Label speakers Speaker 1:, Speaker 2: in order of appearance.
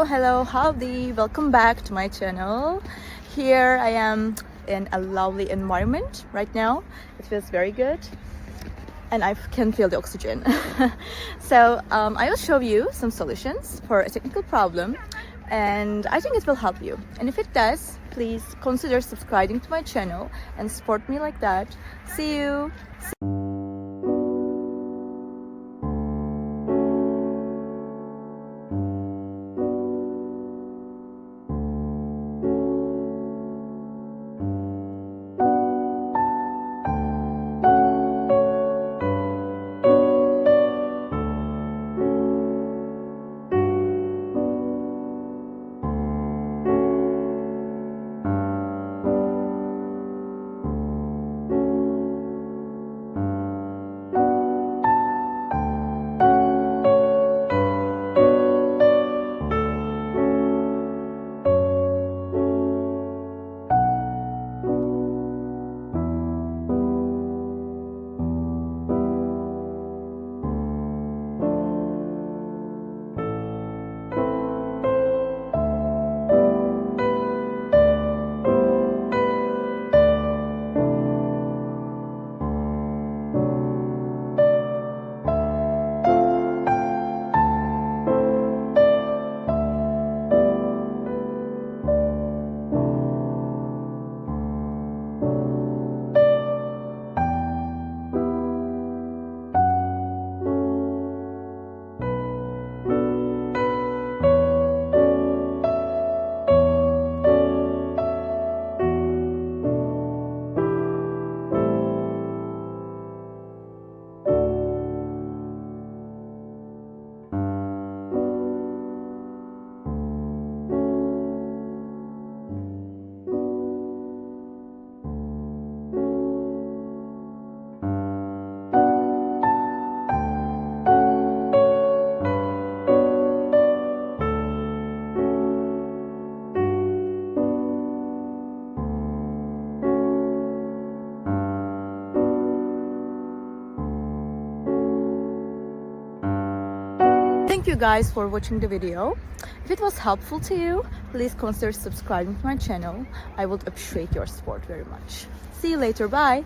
Speaker 1: Hello, howdy, welcome back to my channel. Here I am in a lovely environment right now. It feels very good and I can feel the oxygen. So I will show you some solutions for a technical problem and I think it will help you. And if it does, please consider subscribing to my channel and support me like that. See you. Thank you guys for watching the video. If it was helpful to you, please consider subscribing to my channel. I would appreciate your support very much. See you later. Bye.